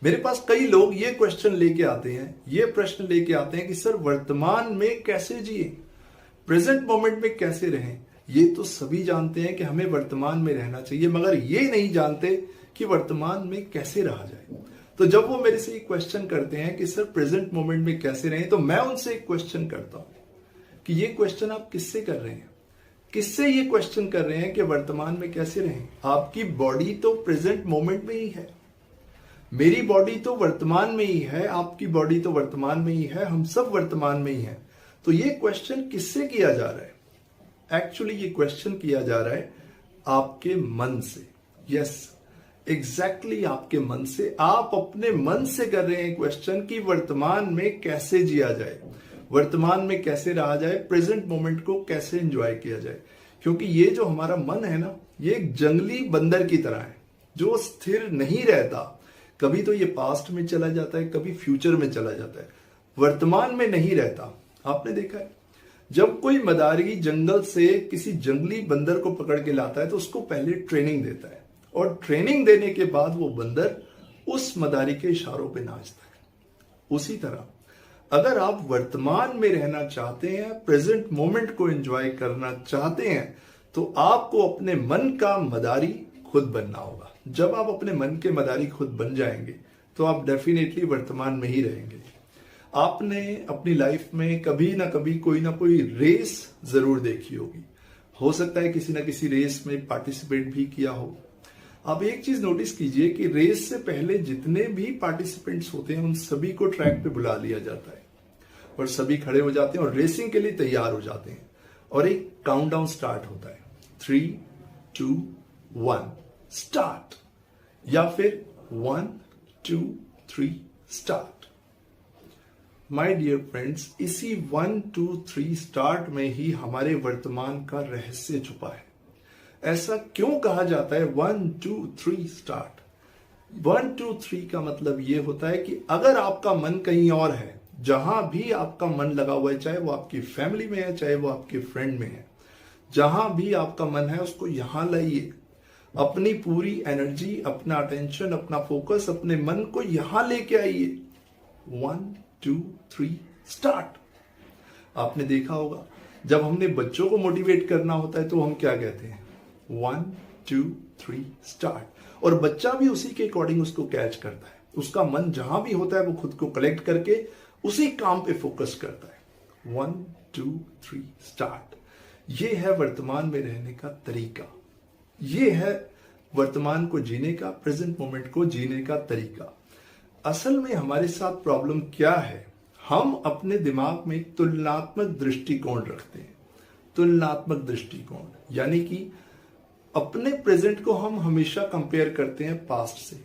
मेरे पास कई लोग ये क्वेश्चन लेके आते हैं, ये प्रश्न लेके आते हैं कि सर वर्तमान में कैसे जिए, प्रेजेंट मोमेंट में कैसे रहें। ये तो सभी जानते हैं कि हमें वर्तमान में रहना चाहिए, मगर ये नहीं जानते कि वर्तमान में कैसे रहा जाए। तो जब वो मेरे से एक क्वेश्चन करते हैं कि सर प्रेजेंट मोमेंट में कैसे रहें, तो मैं उनसे एक क्वेश्चन करता हूं कि ये क्वेश्चन आप किससे कर रहे हैं, किससे ये क्वेश्चन कर रहे हैं कि वर्तमान में कैसे रहें। आपकी बॉडी तो प्रेजेंट मोमेंट में ही है, मेरी बॉडी तो वर्तमान में ही है, आपकी बॉडी तो वर्तमान में ही है, हम सब वर्तमान में ही हैं। तो ये क्वेश्चन किससे किया जा रहा है? एक्चुअली ये क्वेश्चन किया जा रहा है आपके मन से। यस, एग्जैक्टली आपके मन से। आप अपने मन से कर रहे हैं क्वेश्चन कि वर्तमान में कैसे जिया जाए, वर्तमान में कैसे रहा जाए, प्रेजेंट मोमेंट को कैसे एंजॉय किया जाए। क्योंकि ये जो हमारा मन है ना, ये एक जंगली बंदर की तरह है जो स्थिर नहीं रहता। कभी तो ये पास्ट में चला जाता है, कभी फ्यूचर में चला जाता है, वर्तमान में नहीं रहता। आपने देखा है जब कोई मदारी जंगल से किसी जंगली बंदर को पकड़ के लाता है तो उसको पहले ट्रेनिंग देता है, और ट्रेनिंग देने के बाद वो बंदर उस मदारी के इशारों पे नाचता है। उसी तरह अगर आप वर्तमान में रहना चाहते हैं, प्रेजेंट मोमेंट को एंजॉय करना चाहते हैं, तो आपको अपने मन का मदारी खुद बनना होगा। जब आप अपने मन के मदारी खुद बन जाएंगे तो आप डेफिनेटली वर्तमान में ही रहेंगे। आपने अपनी लाइफ में कभी ना कभी कोई ना कोई रेस जरूर देखी होगी, हो सकता है किसी ना किसी रेस में पार्टिसिपेट भी किया हो। आप एक चीज नोटिस कीजिए कि रेस से पहले जितने भी पार्टिसिपेंट्स होते हैं उन सभी को ट्रैक पे बुला लिया जाता है और सभी खड़े हो जाते हैं और रेसिंग के लिए तैयार हो जाते हैं, और एक काउंटडाउन स्टार्ट होता है, 3, 2, 1 स्टार्ट, या फिर 1, 2, 3 स्टार्ट। माय डियर फ्रेंड्स, इसी 1, 2, 3 स्टार्ट में ही हमारे वर्तमान का रहस्य छुपा है। ऐसा क्यों कहा जाता है 1, 2, 3 स्टार्ट? 1, 2, 3 का मतलब यह होता है कि अगर आपका मन कहीं और है, जहां भी आपका मन लगा हुआ है, चाहे वो आपकी फैमिली में है, चाहे वो आपके फ्रेंड में है, जहां भी आपका मन है उसको यहां लाइए। अपनी पूरी एनर्जी, अपना अटेंशन, अपना फोकस, अपने मन को यहां लेके आइए। 1, 2, 3 स्टार्ट। आपने देखा होगा जब हमने बच्चों को मोटिवेट करना होता है तो हम क्या कहते हैं? 1, 2, 3 स्टार्ट। और बच्चा भी उसी के अकॉर्डिंग उसको कैच करता है। उसका मन जहां भी होता है वो खुद को कलेक्ट करके उसी काम पे फोकस करता है। 1, 2, 3 स्टार्ट। ये है वर्तमान में रहने का तरीका, ये है वर्तमान को जीने का, प्रेजेंट मोमेंट को जीने का तरीका। असल में हमारे साथ प्रॉब्लम क्या है? हम अपने दिमाग में एक तुलनात्मक दृष्टिकोण रखते हैं। तुलनात्मक दृष्टिकोण यानी कि अपने प्रेजेंट को हम हमेशा कंपेयर करते हैं पास्ट से,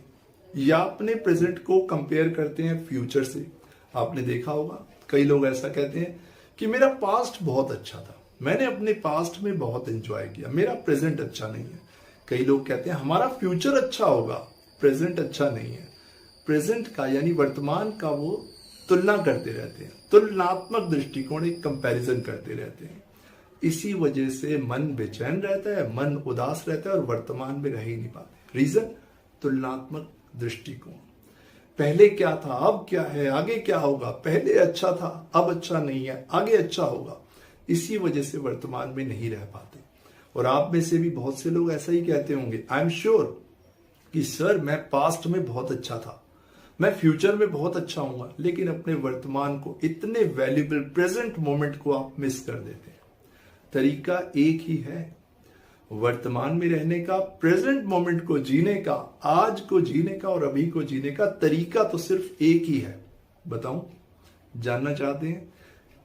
या अपने प्रेजेंट को कंपेयर करते हैं फ्यूचर से। आपने देखा होगा कई लोग ऐसा कहते हैं कि मेरा पास्ट बहुत अच्छा था, मैंने अपने पास्ट में बहुत एंजॉय किया, मेरा प्रेजेंट अच्छा नहीं है। कई लोग कहते हैं हमारा फ्यूचर अच्छा होगा, प्रेजेंट अच्छा नहीं है। प्रेजेंट का यानी वर्तमान का वो तुलना करते रहते हैं, तुलनात्मक दृष्टिकोण, एक कंपैरिजन करते रहते हैं। इसी वजह से मन बेचैन रहता है, मन उदास रहता है और वर्तमान में रह ही नहीं पाते। रीजन? तुलनात्मक दृष्टिकोण। पहले क्या था, अब क्या है, आगे क्या होगा, पहले अच्छा था, अब अच्छा नहीं है, आगे अच्छा होगा। इसी वजह से वर्तमान में नहीं रह पाते। और आप में से भी बहुत से लोग ऐसा ही कहते होंगे, आई एम श्योर कि सर मैं पास्ट में बहुत अच्छा था, मैं फ्यूचर में बहुत अच्छा हूंगा, लेकिन अपने वर्तमान को, इतने वैल्यूबल प्रेजेंट मोमेंट को आप मिस कर देते हैं। तरीका एक ही है, वर्तमान में रहने का, प्रेजेंट मोमेंट को जीने का, आज को जीने का और अभी को जीने का तरीका तो सिर्फ एक ही है। बताऊं? जानना चाहते हैं?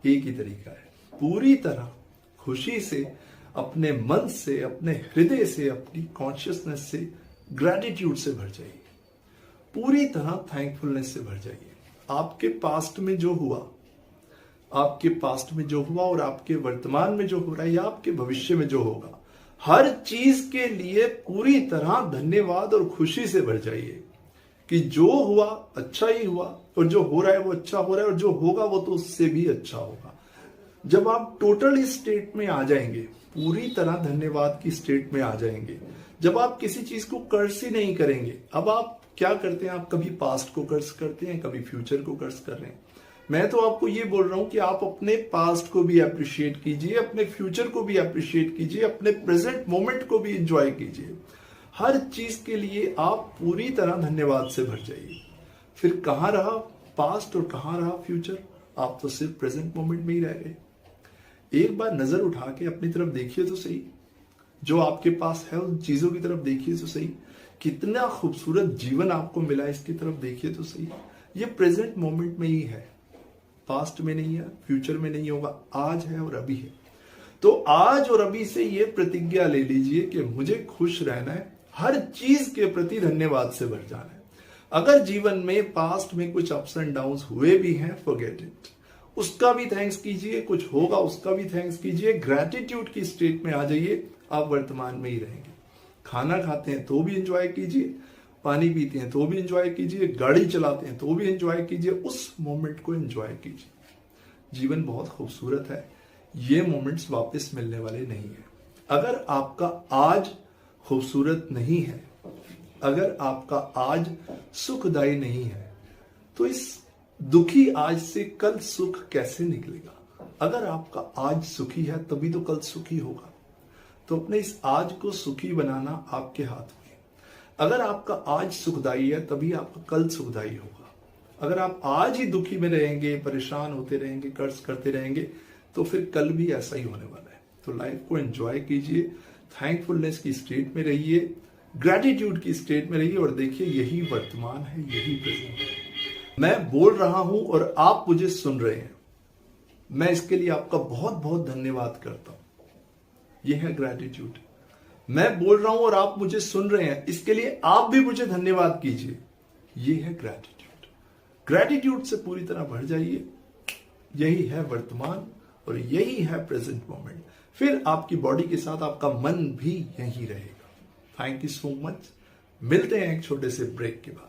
एक ही तरीका है। पूरी तरह खुशी से, अपने मन से, अपने हृदय से, अपनी कॉन्शियसनेस से, ग्रैटिट्यूड से भर जाइए। पूरी तरह थैंकफुलनेस से भर जाइए। आपके पास्ट में जो हुआ, आपके पास्ट में जो हुआ और आपके वर्तमान में जो हो रहा है या आपके भविष्य में जो होगा, हर चीज के लिए पूरी तरह धन्यवाद और खुशी से भर जाइए कि जो हुआ अच्छा ही हुआ, और जो हो रहा है वो अच्छा हो रहा है, और जो होगा वो तो उससे भी अच्छा होगा। जब आप टोटल इस स्टेट में आ जाएंगे, पूरी तरह धन्यवाद की स्टेट में आ जाएंगे, जब आप किसी चीज को कर्ज ही नहीं करेंगे, अब आप क्या करते हैं आप? कभी पास्ट को कर्ज करते हैं, कभी फ्यूचर को कर्ज कर रहे हैं। मैं तो आपको ये बोल रहा हूं कि आप अपने पास्ट को भी अप्रिशिएट कीजिए, अपने फ्यूचर को भी अप्रिशिएट कीजिए, अपने प्रेजेंट मोमेंट को भी एंजॉय कीजिए। हर चीज के लिए आप पूरी तरह धन्यवाद से भर जाइए। फिर कहां रहा पास्ट और कहां रहा फ्यूचर? आप तो सिर्फ प्रेजेंट मोमेंट में ही रह गए। एक बार नजर उठा के अपनी तरफ देखिए तो सही, जो आपके पास है उन चीजों की तरफ देखिए तो सही। कितना खूबसूरत जीवन आपको मिला, इसकी तरफ देखिए तो सही। ये प्रेजेंट मोमेंट में ही है, पास्ट में नहीं है, फ्यूचर में नहीं होगा, आज है और अभी है। तो आज और अभी से ये प्रतिज्ञा ले लीजिए कि मुझे खुश रहना है, हर चीज के प्रति धन्यवाद से भर जाना है। अगर जीवन में पास्ट में कुछ अप्स एंड डाउन्स हुए भी हैं, फॉरगेट इट, उसका भी थैंक्स कीजिए। कुछ होगा उसका भी थैंक्स कीजिए। ग्रैटिट्यूड की स्टेट में आ जाइए, आप वर्तमान में ही रहेंगे। खाना खाते हैं तो भी एंजॉय कीजिए, पानी पीते हैं तो भी एंजॉय कीजिए, गाड़ी चलाते हैं तो भी एंजॉय कीजिए, उस मोमेंट को एंजॉय कीजिए। जीवन बहुत खूबसूरत है, ये मोमेंट्स वापस मिलने वाले नहीं है। अगर आपका आज खूबसूरत नहीं है, अगर आपका आज सुखदायी नहीं है, तो इस दुखी आज से कल सुख कैसे निकलेगा? अगर आपका आज सुखी है तभी तो कल सुखी होगा। तो अपने इस आज को सुखी बनाना आपके हाथ में है। अगर आपका आज सुखदायी है तभी आपका कल सुखदायी होगा। अगर आप आज ही दुखी में रहेंगे, परेशान होते रहेंगे, कर्ज करते रहेंगे, तो फिर कल भी ऐसा ही होने वाला है। तो लाइफ को एंजॉय कीजिए, थैंकफुलनेस की स्टेट में रहिए, ग्रैटिट्यूड की स्टेट में रहिए और देखिए यही वर्तमान है, यही प्रेजेंट है। मैं बोल रहा हूं और आप मुझे सुन रहे हैं, मैं इसके लिए आपका बहुत बहुत धन्यवाद करता हूं। यह है ग्रैटिट्यूड। मैं बोल रहा हूं और आप मुझे सुन रहे हैं, इसके लिए आप भी मुझे धन्यवाद कीजिए। यह है ग्रैटिट्यूड। ग्रैटिट्यूड से पूरी तरह भर जाइए। यही है वर्तमान और यही है प्रेजेंट मोमेंट। फिर आपकी बॉडी के साथ आपका मन भी यही रहेगा। Thank you so much. मिलते हैं एक छोटे से ब्रेक के बाद।